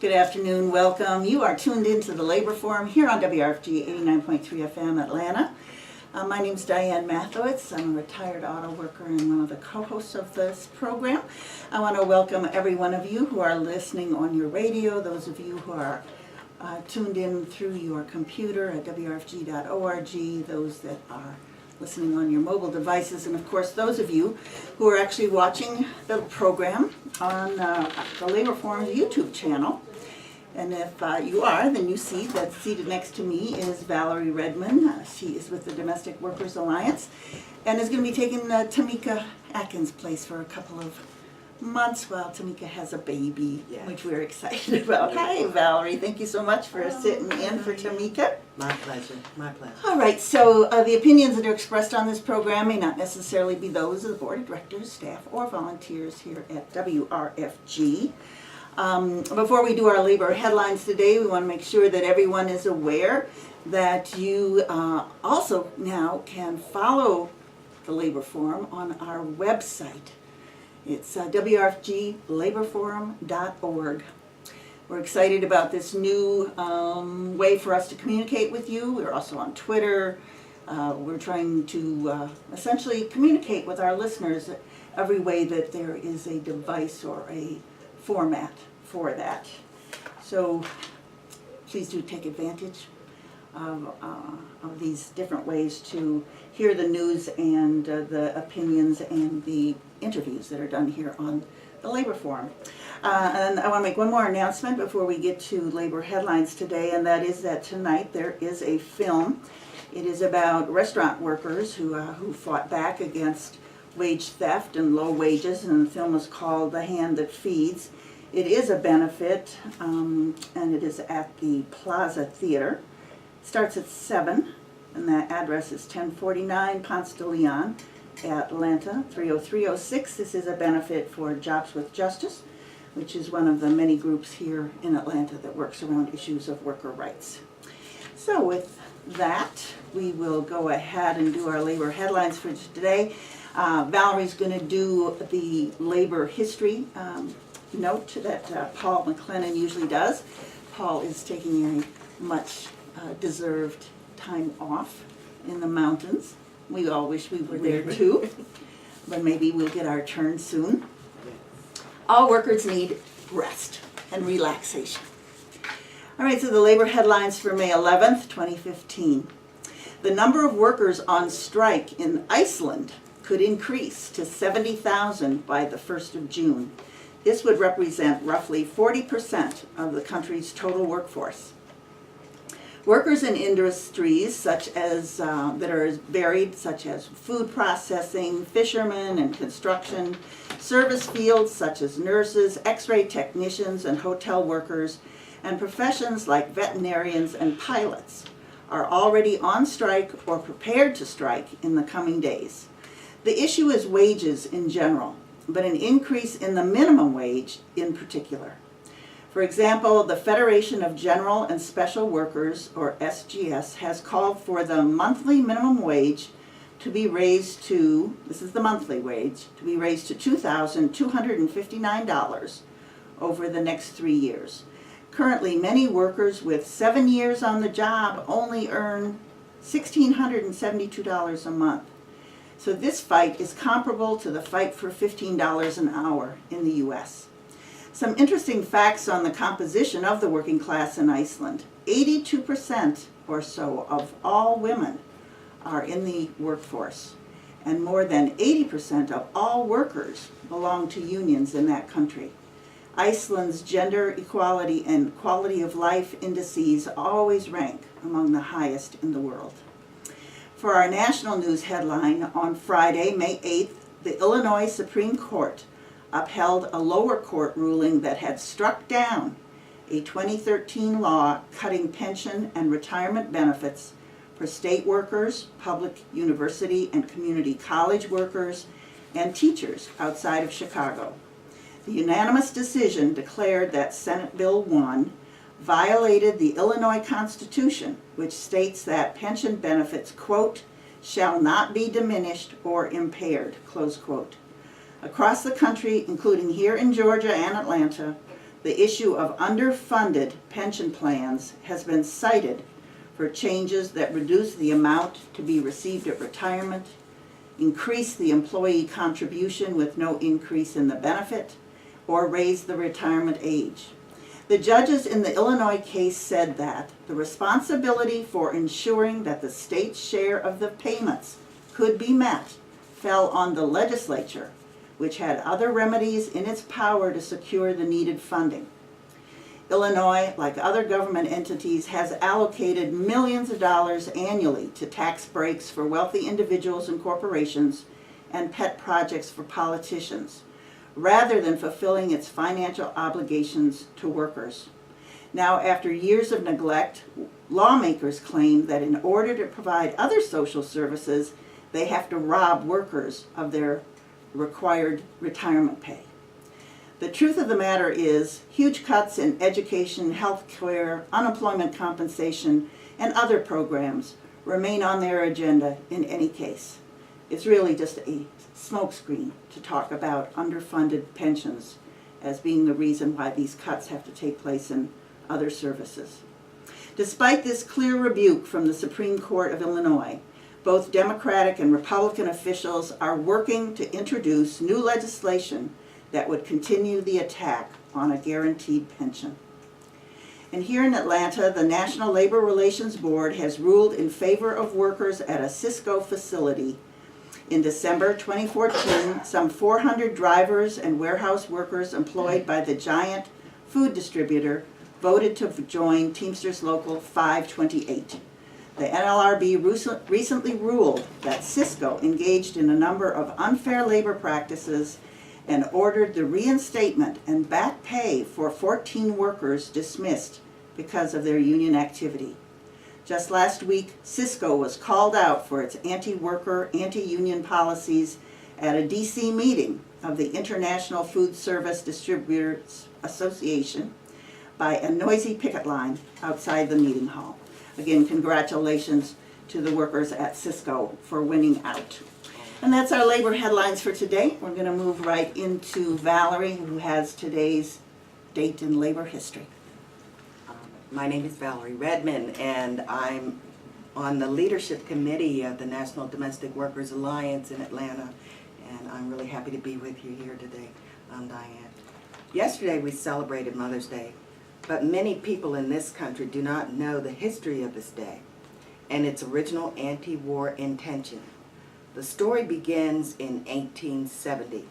Good afternoon, welcome. You are tuned into the Labor Forum here on WRFG 89.3 FM Atlanta. My name is Diane Mathowitz. I'm a retired auto worker and one of the co-hosts of this program. I want to welcome every one of you who are listening on your radio, those of you who are tuned in through your computer at wrfg.org, those that are listening on your mobile devices, and of course those of you who are actually watching the program on the Labor Forum's YouTube channel. And if you are, then you see that seated next to me is Valerie Redmond. She is with the Domestic Workers Alliance and is going to be taking Tamika Atkins' place for a couple of months while Tamika has a baby, which we're excited about. Hi, Valerie. Thank you so much for sitting in for Tamika. My pleasure. My pleasure. All right. So the opinions that are expressed on this program may not necessarily be those of the Board of Directors, staff, or volunteers here at WRFG. Before we do our labor headlines today, we want to make sure that everyone is aware that you also now can follow the Labor Forum on our website. It's wrfglaborforum.org. We're excited about this new way for us to communicate with you. We're also on Twitter. We're trying to essentially communicate with our listeners every way that there is a device or a format for that. So please do take advantage of these different ways to hear the news and the opinions and the interviews that are done here on the Labor Forum. And I want to make one more announcement before we get to labor headlines today, and that is that tonight there is a film. It is about restaurant workers who fought back against wage theft and low wages, and the film is called The Hand That Feeds. It is a benefit, and it is at the Plaza Theater. It starts at 7, and that address is 1049 Ponce de Leon, Atlanta, 30306. This is a benefit for Jobs with Justice, which is one of the many groups here in Atlanta that works around issues of worker rights. So with that, we will go ahead and do our labor headlines for today. Valerie's going to do the labor history note that Paul McLennan usually does. Paul is taking a much deserved time off in the mountains. We all wish we were there too, but maybe we'll get our turn soon. All workers need rest and relaxation. All right, so the labor headlines for May 11th, 2015. The number of workers on strike in Iceland could increase to 70,000 by the 1st of June. This would represent roughly 40% of the country's total workforce. Workers in industries such as that are varied, such as food processing, fishermen and construction, service fields such as nurses, x-ray technicians and hotel workers, and professions like veterinarians and pilots are already on strike or prepared to strike in the coming days. The issue is wages in general, but an increase in the minimum wage in particular. For example, the Federation of General and Special Workers, or SGS, has called for the monthly minimum wage to be raised to, this is the monthly wage, to be raised to $2,259 over the next 3 years. Currently, many workers with 7 years on the job only earn $1,672 a month. So this fight is comparable to the fight for $15 an hour in the U.S. Some interesting facts on the composition of the working class in Iceland. 82% or so of all women are in the workforce, and more than 80% of all workers belong to unions in that country. Iceland's gender equality and quality of life indices always rank among the highest in the world. For our national news headline, on Friday, May 8th, the Illinois Supreme Court upheld a lower court ruling that had struck down a 2013 law cutting pension and retirement benefits for state workers, public university and community college workers, and teachers outside of Chicago. The unanimous decision declared that Senate Bill 1 violated the Illinois Constitution, which states that pension benefits, quote, shall not be diminished or impaired, close quote. Across the country, including here in Georgia and Atlanta, the the issue of underfunded pension plans has been cited for changes that reduce the amount to be received at retirement, increase the employee contribution with no increase in the benefit, or raise the retirement age. The judges in the Illinois case said that the responsibility for ensuring that the state's share of the payments could be met fell on the legislature, which had other remedies in its power to secure the needed funding. Illinois, like other government entities, has allocated millions of dollars annually to tax breaks for wealthy individuals and corporations and pet projects for politicians, rather than fulfilling its financial obligations to workers. Now, after years of neglect, lawmakers claim that in order to provide other social services, they have to rob workers of their required retirement pay. The truth of the matter is, huge cuts in education, health care, unemployment compensation, and other programs remain on their agenda in any case. It's really just a smokescreen to talk about underfunded pensions as being the reason why these cuts have to take place in other services. Despite this clear rebuke from the Supreme Court of Illinois, both Democratic and Republican officials are working to introduce new legislation that would continue the attack on a guaranteed pension. And here in Atlanta, the National Labor Relations Board has ruled in favor of workers at a Cisco facility. In December 2014, some 400 drivers and warehouse workers employed by the giant food distributor voted to join Teamsters Local 528. The NLRB recently ruled that Cisco engaged in a number of unfair labor practices and ordered the reinstatement and back pay for 14 workers dismissed because of their union activity. Just last week, Cisco was called out for its anti-worker, anti-union policies at a DC meeting of the International Food Service Distributors Association by a noisy picket line outside the meeting hall. Again, congratulations to the workers at Cisco for winning out. And that's our labor headlines for today. We're going to move right into Valerie, who has today's date in labor history. My name is Valerie Redmond, and I'm on the leadership committee of the National Domestic Workers Alliance in Atlanta, and I'm really happy to be with you here today. I'm Diane. Yesterday we celebrated Mother's Day, but many people in this country do not know the history of this day and its original anti-war intention. The story begins in 1870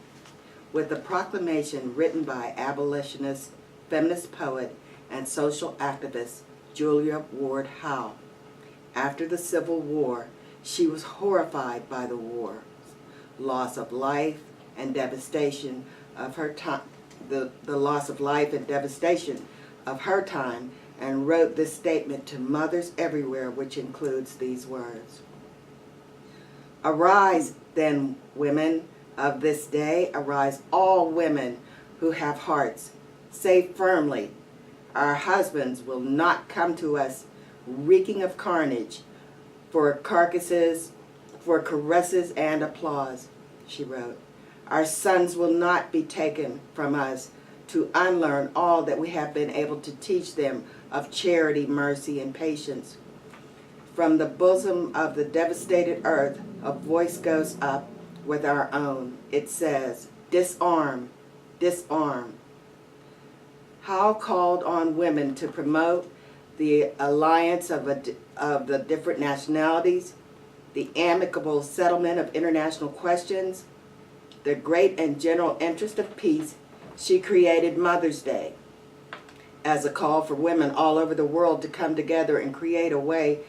with a proclamation written by abolitionist, feminist poet, and social activist Julia Ward Howe. After the Civil War, she was horrified by the war, loss of life and devastation of her time, the loss of life and devastation of her time, and wrote this statement to mothers everywhere, which includes these words. Arise, then, women of this day, arise all women who have hearts. Say firmly, our husbands will not come to us reeking of carnage for carcasses, for caresses and applause, she wrote. Our sons will not be taken from us to unlearn all that we have been able to teach them of charity, mercy, and patience. From the bosom of the devastated earth, a voice goes up with our own. It says, disarm, disarm. Howe called on women to promote the alliance of the different nationalities, the amicable settlement of international questions, the great and general interest of peace. She created Mother's Day as a call for women all over the world to come together and create a way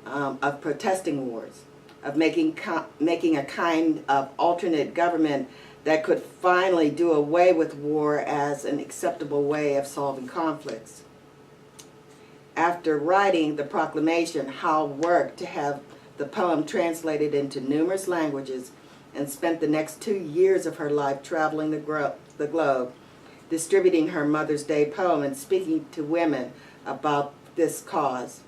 of protesting wars, of making a kind of alternate government that could finally do away with war as an acceptable way of solving conflicts. After writing the proclamation, Howe worked to have the poem translated into numerous languages and spent the next 2 years of her life traveling the globe, distributing her Mother's Day poem and speaking to women about this cause.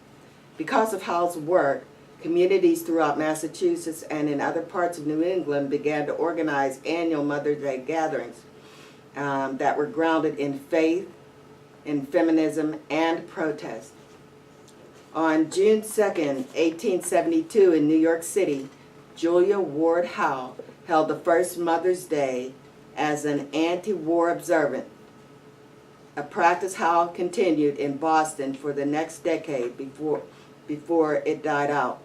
Because of Howe's work, communities throughout Massachusetts and in other parts of New England began to organize annual Mother's Day gatherings that were grounded in faith, in feminism and protest. On June 2nd, 1872 in New York City, Julia Ward Howe held the first Mother's Day as an anti-war observant, a practice Howe continued in Boston for the next decade before it died out.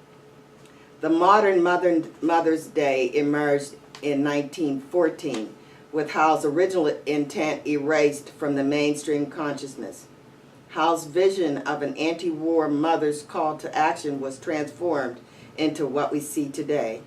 The modern Mother's Day emerged in 1914, with Howe's original intent erased from the mainstream consciousness. Howe's vision of an anti-war mother's call to action was transformed into what we see today.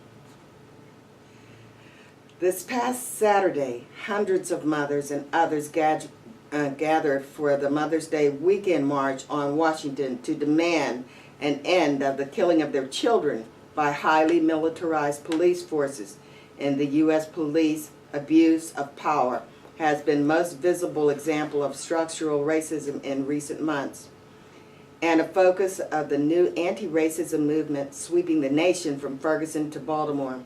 This past Saturday, hundreds of mothers and others gathered for the Mother's Day weekend march on Washington to demand an end of the killing of their children by highly militarized police forces. In the U.S. police, abuse of power has been most visible example of structural racism in recent months, and a focus of the new anti-racism movement sweeping the nation from Ferguson to Baltimore.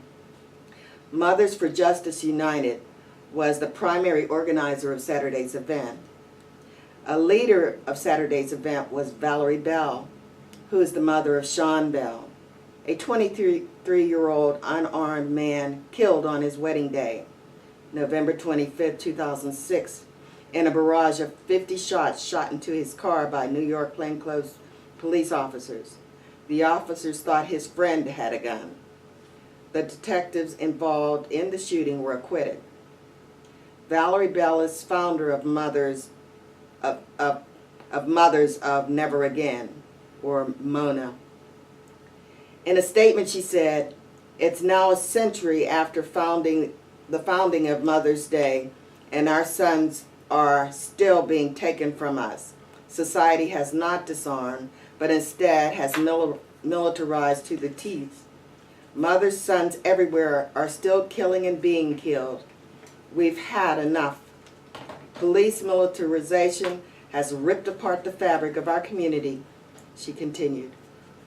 Mothers for Justice United was the primary organizer of Saturday's event. A leader of Saturday's event was Valerie Bell, who is the mother of Sean Bell, a 23-year-old unarmed man killed on his wedding day, November 25, 2006, in a barrage of 50 shots shot into his car by New York plainclothes police officers. The officers thought his friend had a gun. The detectives involved in the shooting were acquitted. Valerie Bell is founder of Mothers of Never Again, or MONA. In a statement she said, "It's now a century after the founding of Mother's Day, and our sons are still being taken from us. Society has not disarmed, but instead has militarized to the teeth. Mothers' sons everywhere are still killing and being killed. We've had enough. Police militarization has ripped apart the fabric of our community," she continued.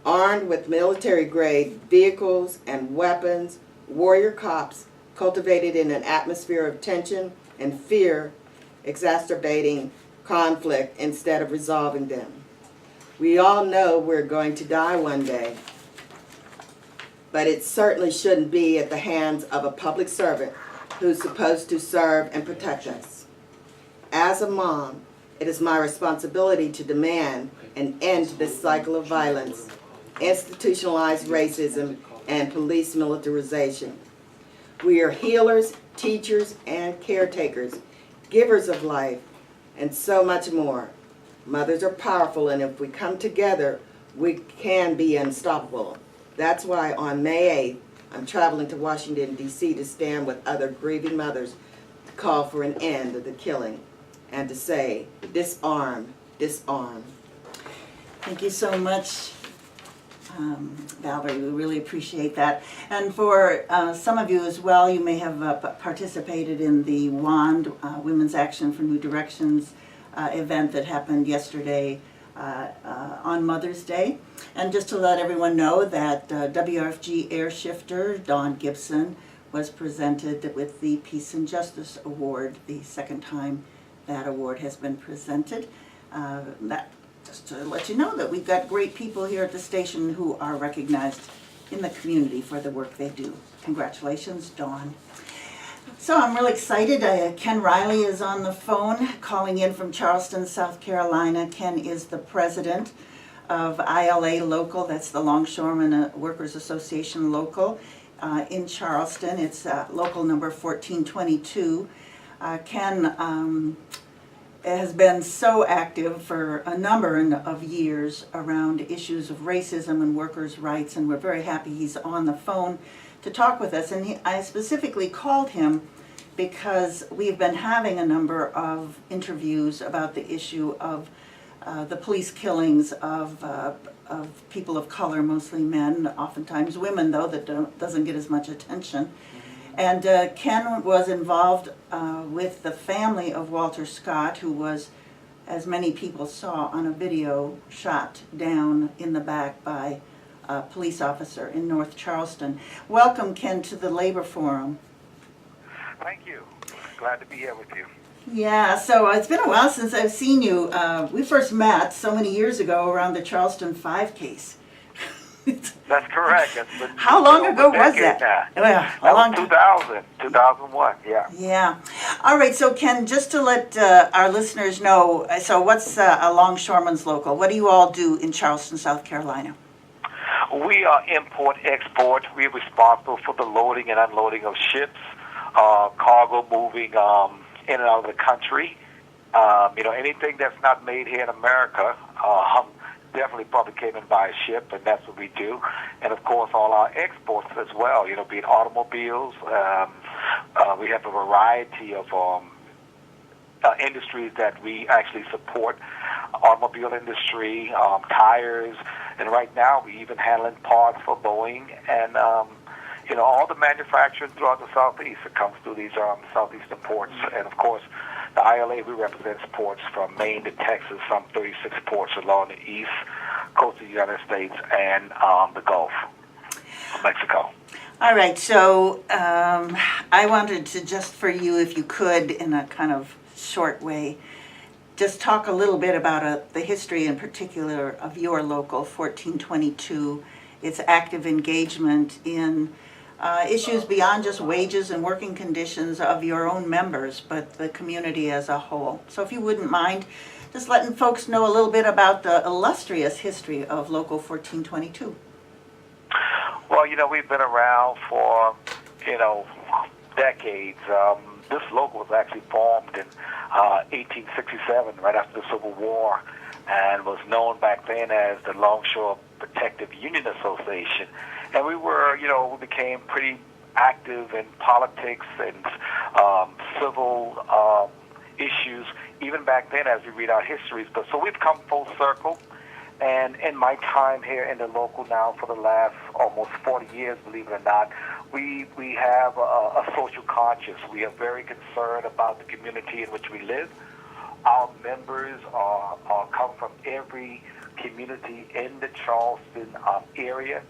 Armed with military-grade vehicles and weapons, warrior cops cultivated in an atmosphere of tension and fear, exacerbating conflict instead of resolving them. We all know we're going to die one day, but it certainly shouldn't be at the hands of a public servant who's supposed to serve and protect us. As a mom, it is my responsibility to demand an end to this cycle of violence, institutionalized racism, and police militarization. We are healers, teachers, and caretakers, givers of life, and so much more. Mothers are powerful, and if we come together, we can be unstoppable. That's why on May 8th, I'm traveling to Washington, D.C. to stand with other grieving mothers to call for an end of the killing and to say, disarm, disarm. Thank you so much, Valerie. We really appreciate that. And for some of you as well, you may have participated in the WAND, Women's Action for New Directions event that happened yesterday on Mother's Day. And just to let everyone know that WRFG air shifter Dawn Gibson was presented with the Peace and Justice Award, the second time that award has been presented. Just to let you know that we've got great people here at the station who are recognized in the community for the work they do. Congratulations, Dawn. So I'm really excited. Ken Riley is on the phone, calling in from Charleston, South Carolina. Ken is the president of ILA Local, that's the Longshoremen Workers Association Local in Charleston. It's local number 1422. Ken has been so active for a number of years around issues of racism and workers' rights, and we're very happy he's on the phone to talk with us. And I specifically called him because we've been having a number of interviews about the issue of the police killings of people of color, mostly men, oftentimes women though, that doesn't get as much attention. And Ken was involved with the family of Walter Scott, who was, as many people saw on a video, shot down in the back by a police officer in North Charleston. Welcome, Ken, to the Labor Forum. Thank you. Glad to be here with you. Yeah, so it's been a while since I've seen you. We first met so many years ago around the Charleston 5 case. That's correct. That's been How long over ago a was decade that? now. Well, a That long was time. 2001, yeah. Yeah. All right, so Ken, just to let our listeners know, so what's a longshoreman's local? What do you all do in Charleston, South Carolina? We are import-export. We're responsible for the loading and unloading of ships, cargo moving in and out of the country. Anything that's not made here in America definitely probably came in by a ship, and that's what we do. And, of course, all our exports as well, being automobiles. We have a variety of industries that we actually support, automobile industry, tires, and right now we even handling parts for Boeing and all the manufacturing throughout the Southeast. It comes through these southeastern ports, and of course the ILA, we represent ports from Maine to Texas, some 36 ports along the east coast of the United States and the Gulf of Mexico. All right, so I wanted to just for you, if you could, in a kind of short way, just talk a little bit about the history in particular of your local 1422, its active engagement in issues beyond just wages and working conditions of your own members, but the community as a whole. So if you wouldn't mind just letting folks know a little bit about the illustrious history of Local 1422. Well, we've been around for, decades. This local was actually formed in 1867, right after the Civil War, and was known back then as the Longshore Protective Union Association. And we became pretty active in politics and civil issues, even back then as we read our histories. But so we've come full circle. And in my time here in the local now for the last almost 40 years, believe it or not, we have a social conscience. We are very concerned about the community in which we live. Our members come from every community in the Charleston area.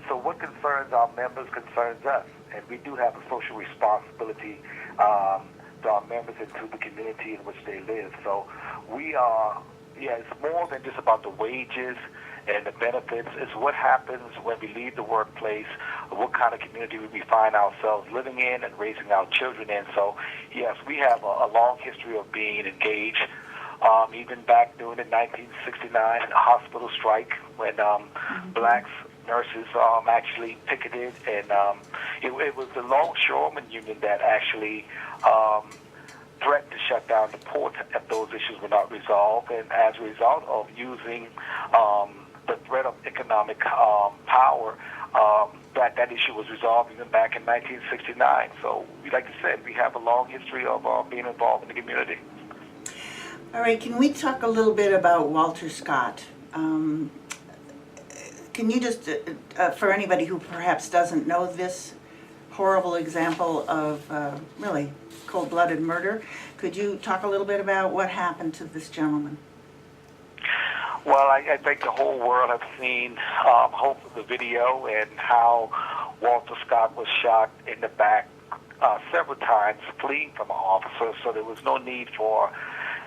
So what concerns our members concerns us. And we do have a social responsibility to our members and to the community in which they live. So we are... Yeah, it's more than just about the wages and the benefits. It's what happens when we leave the workplace, what kind of community we find ourselves living in and raising our children in. So, yes, we have a long history of being engaged, even back during the 1969 hospital strike when blacks, nurses actually picketed. And it was the Longshoremen Union that actually... threatened to shut down the port if those issues were not resolved, and as a result of using the threat of economic power, that issue was resolved even back in 1969. So, like I said, we have a long history of being involved in the community. All right, can we talk a little bit about Walter Scott? Can you just, for anybody who perhaps doesn't know this horrible example of really cold-blooded murder, could you talk a little bit about what happened to this gentleman? Well, I think the whole world has seen the video and how Walter Scott was shot in the back several times fleeing from an officer, so there was no need for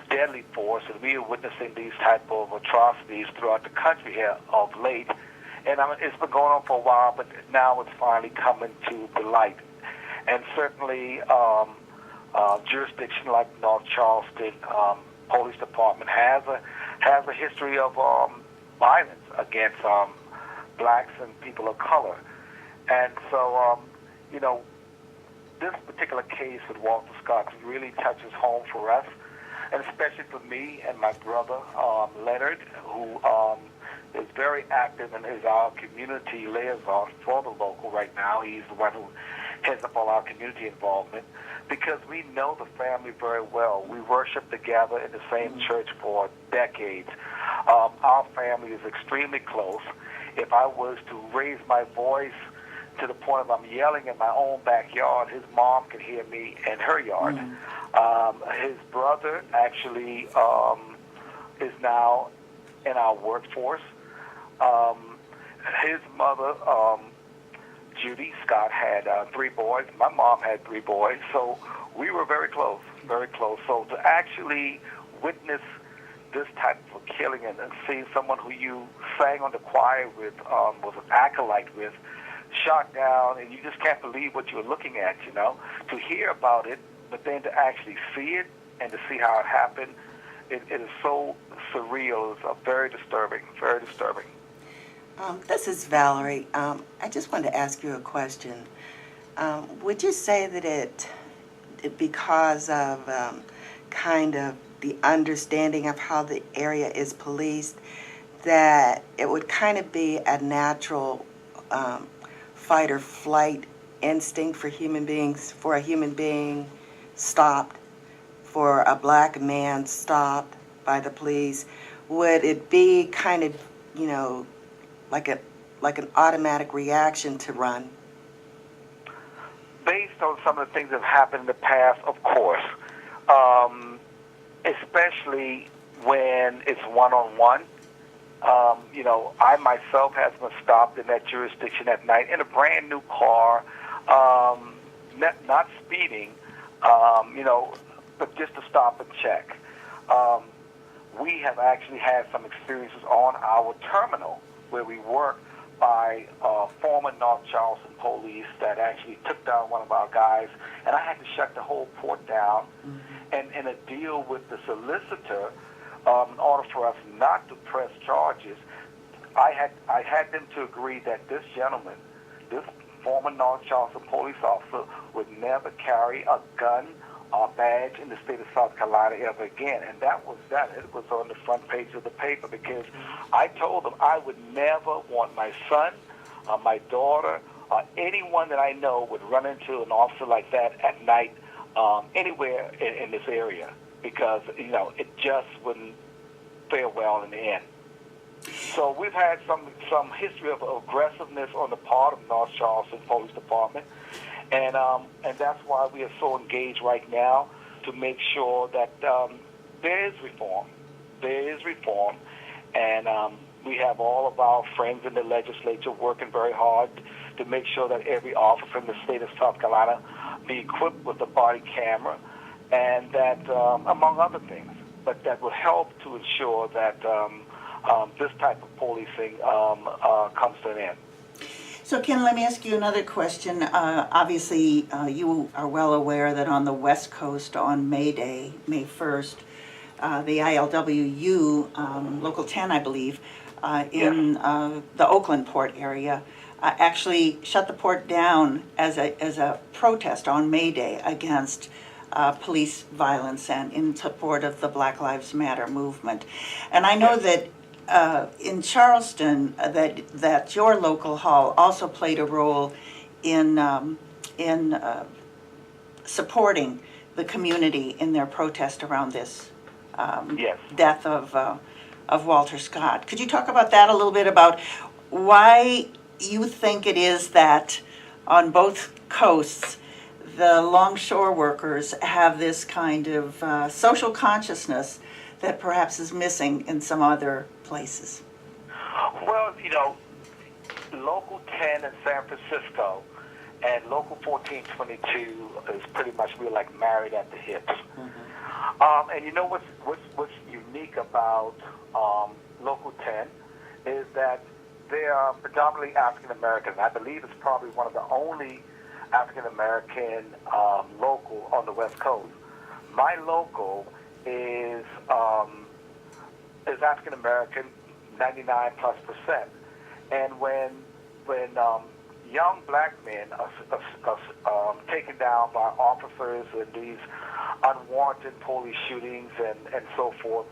deadly force, and we are witnessing these type of atrocities throughout the country here of late. And it's been going on for a while, but now it's finally coming to the light. And certainly jurisdiction like North Charleston Police Department has a history of violence against blacks and people of color. And so, this particular case with Walter Scott really touches home for us, and especially for me and my brother, Leonard, who is very active and is our community liaison for the local right now. He's the one who heads up all our community involvement, because we know the family very well. We worship together in the same church for decades. Our family is extremely close. If I was to raise my voice to the point of I'm yelling in my own backyard, his mom can hear me in her yard. His brother actually is now in our workforce. His mother, Judy Scott, had 3 boys. My mom had 3 boys, so we were very close. very close. So to actually witness this type of killing and seeing someone who you sang on the choir with, was an acolyte with, shot down, and you just can't believe what you're looking at, you know. To hear about it, but then to actually see it and to see how it happened, it is so surreal. It's very disturbing, very disturbing. This is Valerie. I just wanted to ask you a question. Would you say that it because of kind of the understanding of how the area is policed, that it would kind of be a natural fight or flight instinct for human beings, for a human being stopped, for a black man stopped by the police? Would it be kind of, you know, like an automatic reaction to run? Based on some of the things that have happened in the past, of course, especially when it's one-on-one. You know, I myself has been stopped in that jurisdiction at night in a brand new car, not speeding, you know, but just to stop and check. We have actually had some experiences on our terminal where we work by former North Charleston police that actually took down one of our guys, and I had to shut the whole port down. And in a deal with the solicitor, in order for us not to press charges, I had them to agree that this gentleman, this former North Charleston police officer, would never carry a gun or badge in the state of South Carolina ever again. And that was that. It was on the front page of the paper because I told them I would never want my son, my daughter, or anyone that I know would run into an officer like that at night anywhere in this area, because, you know, it just wouldn't fare well in the end. So we've had some history of aggressiveness on the part of North Charleston Police Department, and that's why we are so engaged right now to make sure that there is reform. There is reform, and we have all of our friends in the legislature working very hard to make sure that every officer in the state of South Carolina be equipped with a body camera, and that, among other things, but that will help to ensure that this type of policing comes to an end. So Ken, let me ask you another question. Obviously, you are well aware that on the West Coast on May Day, May 1st, the ILWU, Local 10, I believe, in the Oakland port area, actually shut the port down as a protest on May Day against police violence and in support of the Black Lives Matter movement. And I know that in Charleston, that your local hall also played a role in supporting the community in their protest around this death of Walter Scott. Could you talk about that a little bit, about why you think it is that on both coasts the longshore workers have this kind of social consciousness that perhaps is missing in some other places? Well, you know, Local 10 in San Francisco and Local 1422 is pretty much, we're like married at the hips. And you know what's unique about Local 10 is that they are predominantly African American. I believe it's probably one of the only African American local on the West Coast. My local is African American, 99+%. And when young black men are taken down by officers in these unwarranted police shootings and so forth,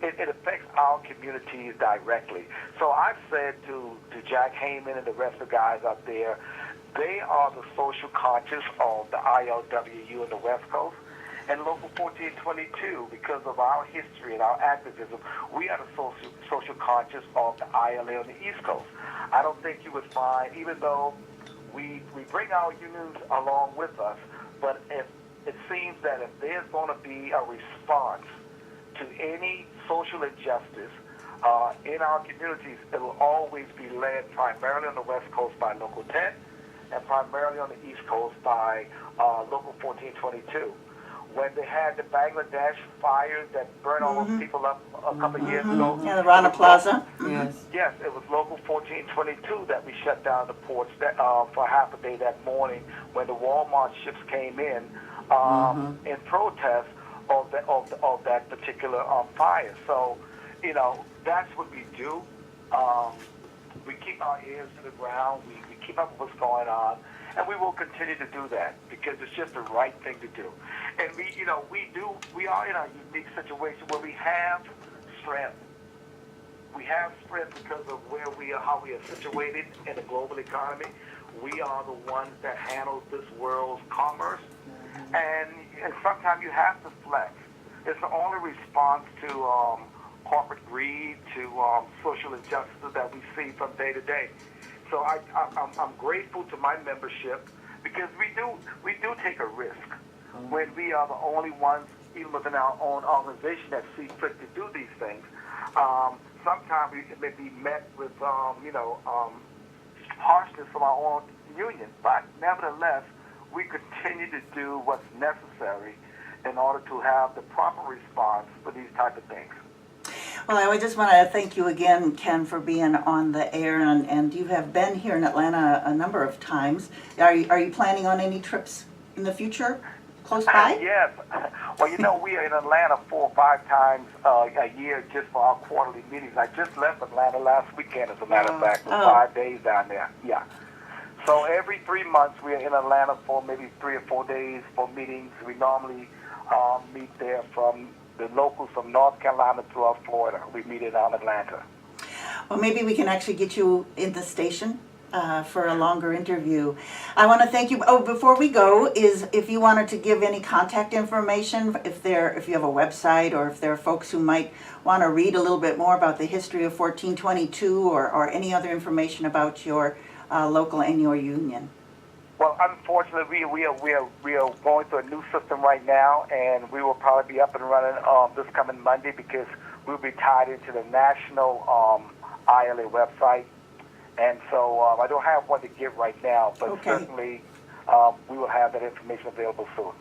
it affects our communities directly. So I've said to Jack Heyman and the rest of the guys out there, they are the social conscious of the ILWU in the West Coast. And Local 1422, because of our history and our activism, we are the social conscious of the ILA on the East Coast. I don't think you would find, even though we bring our unions along with us, but if it seems that if there's going to be a response to any social injustice in our communities, it will always be led primarily on the West Coast by Local 10 and primarily on the East Coast by Local 1422. when they had the Bangladesh fires that burned all those people up a couple of years ago. Yeah, the Rana Plaza. Yes. Yes, it was Local 1422 that we shut down the ports for half a day that morning when the Walmart ships came in protest of that particular fire. So, you know, that's what we do. We keep our ears to the ground. We keep up with what's going on, and we will continue to do that because it's just the right thing to do. And we are in a unique situation where we have strength. We have strength because of where we are, how we are situated in the global economy. We are the ones that handle this world's commerce, and sometimes you have to flex. It's the only response to corporate greed, to social injustices that we see from day to day. So I'm grateful to my membership because we do take a risk when we are the only ones, even within our own organization, that see fit to do these things. Sometimes we may be met with harshness from our own union, but nevertheless, we continue to do what's necessary in order to have the proper response for these type of things. Well, I just want to thank you again, Ken, for being on the air, and you have been here in Atlanta a number of times. Are you planning on any trips in the future, close by? Yes. Well, we are in Atlanta 4 or 5 times a year just for our quarterly meetings. I just left Atlanta last weekend, as a matter of fact, for 5 days down there. Yeah. So every 3 months we are in Atlanta for maybe 3 or 4 days for meetings. We normally meet there from the locals from North Carolina throughout Florida. We meet in Atlanta. Well, maybe we can actually get you in the station for a longer interview. I want to thank you. Oh, before we go, is if you wanted to give any contact information, if you have a website, or if there are folks who might want to read a little bit more about the history of 1422 or any other information about your local and your union. Well, unfortunately, we are going through a new system right now, and we will probably be up and running this coming Monday because we'll be tied into the national ILA website. And so I don't have one to give right now, but certainly we will have that information available soon.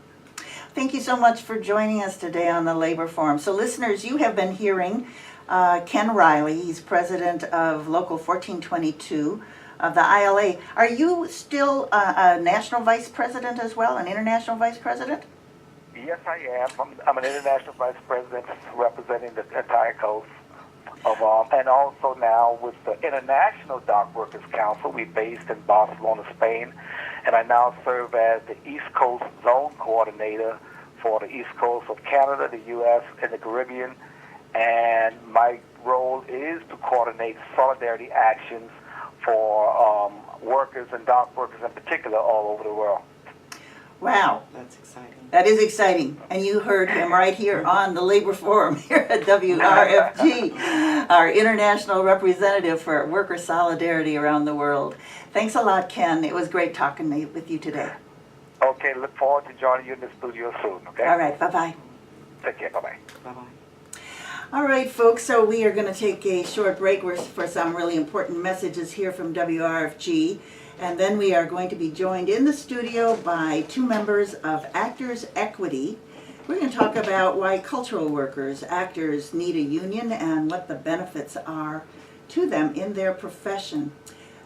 Thank you so much for joining us today on the Labor Forum. So listeners, you have been hearing Ken Riley. He's president of Local 1422 of the ILA. Are you still a national vice president as well, an international vice president? Yes, I am. I'm an international vice president representing the entire coast. And also now with the International Dock Workers Council, we're based in Barcelona, Spain, and I now serve as the East Coast Zone Coordinator for the East Coast of Canada, the U.S., and the Caribbean, and my role is to coordinate solidarity actions for workers and dock workers in particular all over the world. Wow. That's exciting. That is exciting. And you heard him right here on the Labor Forum here at WRFG, our international representative for worker solidarity around the world. Thanks a lot, Ken. It was great talking with you today. Okay, look forward to joining you in the studio soon, okay? All right, bye-bye. Take care, bye-bye. Bye-bye. All right, folks, so we are going to take a short break for some really important messages here from WRFG. And then we are going to be joined in the studio by 2 members of Actors Equity. We're going to talk about why cultural workers, actors, need a union and what the benefits are to them in their profession.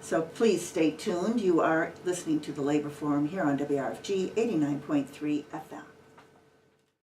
So please stay tuned. You are listening to the Labor Forum here on WRFG 89.3 FM.